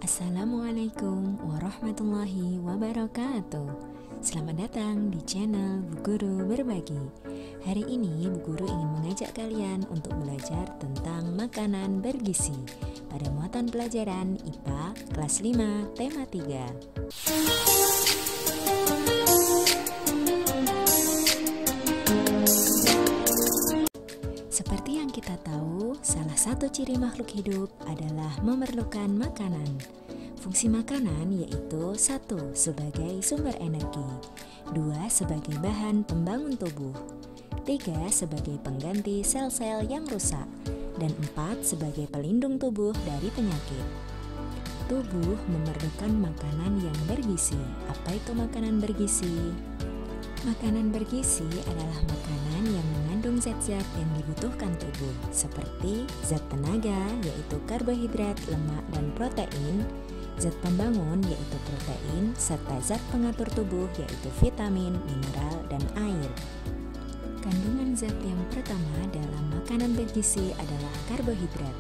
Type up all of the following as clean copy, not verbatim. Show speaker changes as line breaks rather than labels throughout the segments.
Assalamualaikum warahmatullahi wabarakatuh. Selamat datang di channel Bu Guru Berbagi. Hari ini Bu Guru ingin mengajak kalian untuk belajar tentang makanan bergizi pada muatan pelajaran IPA kelas 5 tema 3. Seperti yang kita tahu, salah satu ciri makhluk hidup adalah memerlukan makanan. Fungsi makanan yaitu 1. Sebagai sumber energi, 2. Sebagai bahan pembangun tubuh, 3. Sebagai pengganti sel-sel yang rusak, dan 4. Sebagai pelindung tubuh dari penyakit. Tubuh memerlukan makanan yang bergizi. Apa itu makanan bergizi? Makanan bergizi adalah makanan yang mengandung zat-zat yang dibutuhkan tubuh, seperti zat tenaga yaitu karbohidrat, lemak, dan protein, zat pembangun yaitu protein, serta zat pengatur tubuh yaitu vitamin, mineral, dan air. Kandungan zat yang pertama dalam makanan bergizi adalah karbohidrat.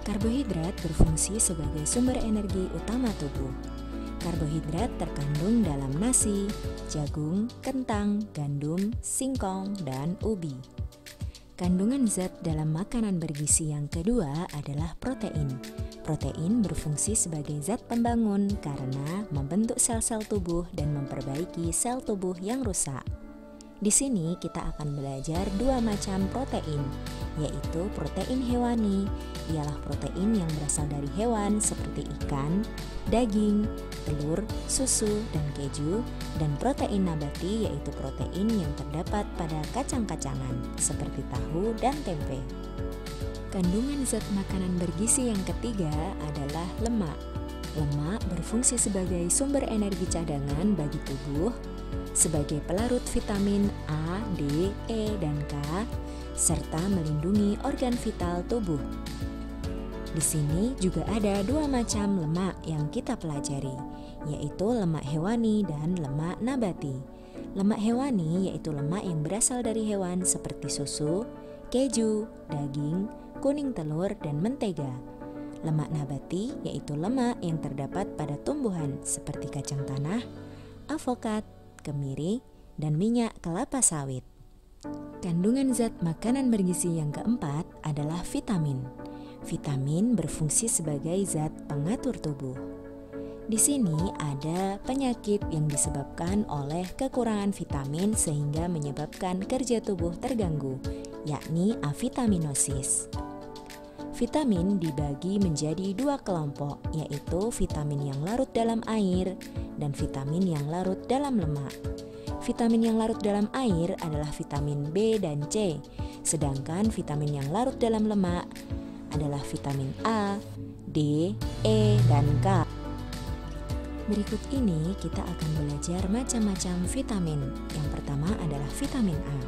Karbohidrat berfungsi sebagai sumber energi utama tubuh. Karbohidrat terkandung dalam nasi, jagung, kentang, gandum, singkong, dan ubi. Kandungan zat dalam makanan bergizi yang kedua adalah protein. Protein berfungsi sebagai zat pembangun karena membentuk sel-sel tubuh dan memperbaiki sel tubuh yang rusak. Di sini kita akan belajar dua macam protein, yaitu protein hewani, ialah protein yang berasal dari hewan seperti ikan, daging, telur, susu, dan keju, dan protein nabati yaitu protein yang terdapat pada kacang-kacangan seperti tahu dan tempe. Kandungan zat makanan bergizi yang ketiga adalah lemak. Lemak berfungsi sebagai sumber energi cadangan bagi tubuh, sebagai pelarut vitamin A, D, E, dan K, serta melindungi organ vital tubuh. Di sini juga ada dua macam lemak yang kita pelajari, yaitu lemak hewani dan lemak nabati. Lemak hewani yaitu lemak yang berasal dari hewan seperti susu, keju, daging, kuning telur, dan mentega. Lemak nabati yaitu lemak yang terdapat pada tumbuhan seperti kacang tanah, avokat, kemiri, dan minyak kelapa sawit. Kandungan zat makanan bergizi yang keempat adalah vitamin. Vitamin berfungsi sebagai zat pengatur tubuh. Di sini ada penyakit yang disebabkan oleh kekurangan vitamin sehingga menyebabkan kerja tubuh terganggu, yakni avitaminosis. Vitamin dibagi menjadi dua kelompok, yaitu vitamin yang larut dalam air dan vitamin yang larut dalam lemak. Vitamin yang larut dalam air adalah vitamin B dan C, sedangkan vitamin yang larut dalam lemak adalah vitamin A, D, E, dan K. Berikut ini kita akan belajar macam-macam vitamin. Yang pertama adalah vitamin A,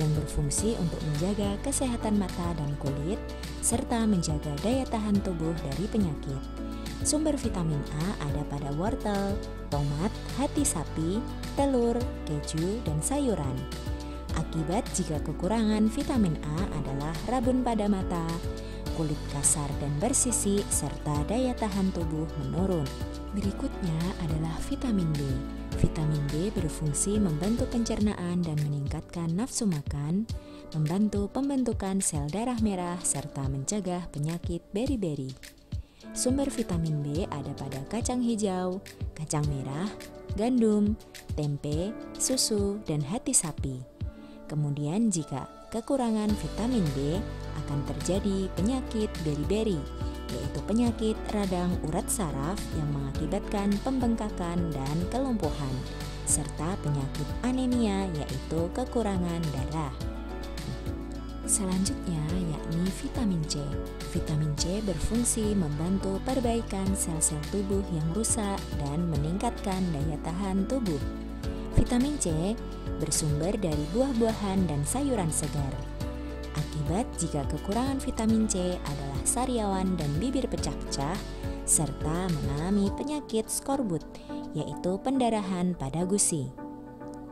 yang berfungsi untuk menjaga kesehatan mata dan kulit, serta menjaga daya tahan tubuh dari penyakit. Sumber vitamin A ada pada wortel, tomat, hati sapi, telur, keju, dan sayuran. Akibat jika kekurangan vitamin A adalah rabun pada mata, kulit kasar dan bersisi, serta daya tahan tubuh menurun. Berikutnya adalah vitamin B. Vitamin B berfungsi membantu pencernaan dan meningkatkan nafsu makan, membantu pembentukan sel darah merah, serta mencegah penyakit beri-beri. Sumber vitamin B ada pada kacang hijau, kacang merah, gandum, tempe, susu, dan hati sapi. Kemudian jika kekurangan vitamin B akan terjadi penyakit beri-beri, yaitu penyakit radang urat saraf yang mengakibatkan pembengkakan dan kelumpuhan, serta penyakit anemia yaitu kekurangan darah. Selanjutnya yakni vitamin C. Vitamin C berfungsi membantu perbaikan sel-sel tubuh yang rusak dan meningkatkan daya tahan tubuh. Vitamin C bersumber dari buah-buahan dan sayuran segar. Akibat jika kekurangan vitamin C adalah sariawan dan bibir pecah-pecah, serta mengalami penyakit skorbut, yaitu pendarahan pada gusi.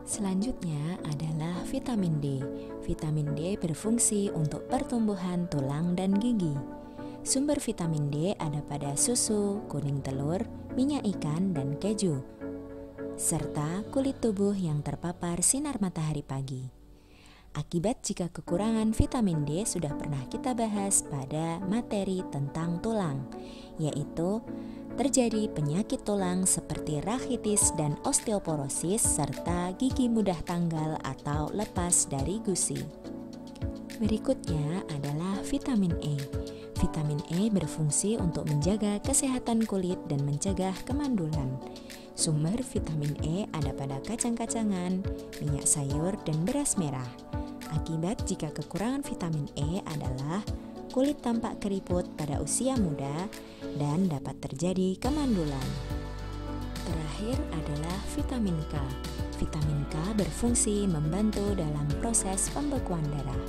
Selanjutnya adalah vitamin D. Vitamin D berfungsi untuk pertumbuhan tulang dan gigi. Sumber vitamin D ada pada susu, kuning telur, minyak ikan, dan keju, serta kulit tubuh yang terpapar sinar matahari pagi. Akibat jika kekurangan vitamin D sudah pernah kita bahas pada materi tentang tulang, yaitu terjadi penyakit tulang seperti rachitis dan osteoporosis serta gigi mudah tanggal atau lepas dari gusi. Berikutnya adalah vitamin E. Vitamin E berfungsi untuk menjaga kesehatan kulit dan mencegah kemandulan. Sumber vitamin E ada pada kacang-kacangan, minyak sayur, dan beras merah. Akibat jika kekurangan vitamin E adalah kulit tampak keriput pada usia muda dan dapat terjadi kemandulan. Terakhir adalah vitamin K. Vitamin K berfungsi membantu dalam proses pembekuan darah.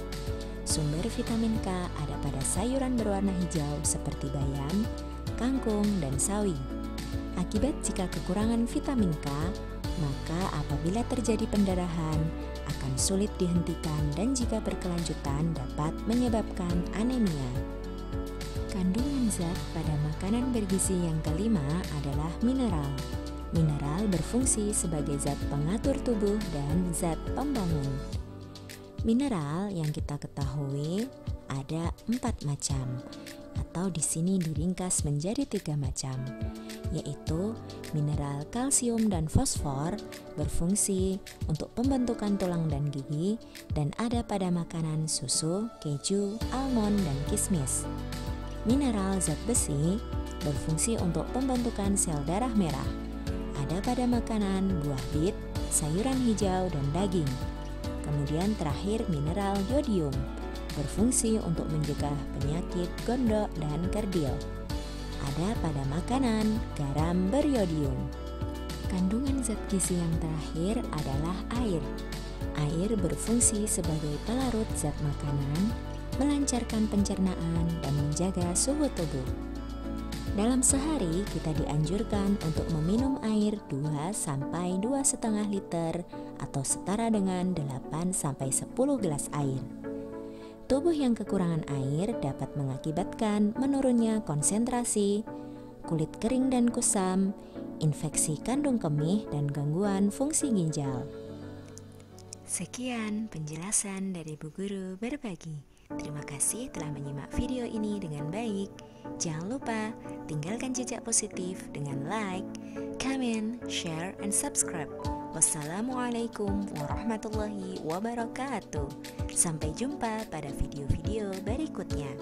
Sumber vitamin K ada pada sayuran berwarna hijau seperti bayam, kangkung, dan sawi. Akibat jika kekurangan vitamin K, maka apabila terjadi pendarahan akan sulit dihentikan dan jika berkelanjutan dapat menyebabkan anemia. Kandungan zat pada makanan bergizi yang kelima adalah mineral. Mineral berfungsi sebagai zat pengatur tubuh dan zat pembangun. Mineral yang kita ketahui ada 4 macam, atau di sini diringkas menjadi 3 macam, yaitu mineral kalsium dan fosfor berfungsi untuk pembentukan tulang dan gigi dan ada pada makanan susu, keju, almond, dan kismis. Mineral zat besi berfungsi untuk pembentukan sel darah merah, ada pada makanan buah bit, sayuran hijau, dan daging. Kemudian terakhir mineral yodium berfungsi untuk mencegah penyakit gondok dan kerdil. Ada pada makanan garam beriodium. Kandungan zat gizi yang terakhir adalah air. Air berfungsi sebagai pelarut zat makanan, melancarkan pencernaan dan menjaga suhu tubuh. Dalam sehari kita dianjurkan untuk meminum air 2-2,5 liter atau setara dengan 8-10 gelas air. Tubuh yang kekurangan air dapat mengakibatkan menurunnya konsentrasi, kulit kering dan kusam, infeksi kandung kemih, dan gangguan fungsi ginjal. Sekian penjelasan dari Bu Guru Berbagi. Terima kasih telah menyimak video ini dengan baik. Jangan lupa tinggalkan jejak positif dengan like, comment, share, and subscribe. Wassalamualaikum warahmatullahi wabarakatuh. Sampai jumpa pada video-video berikutnya.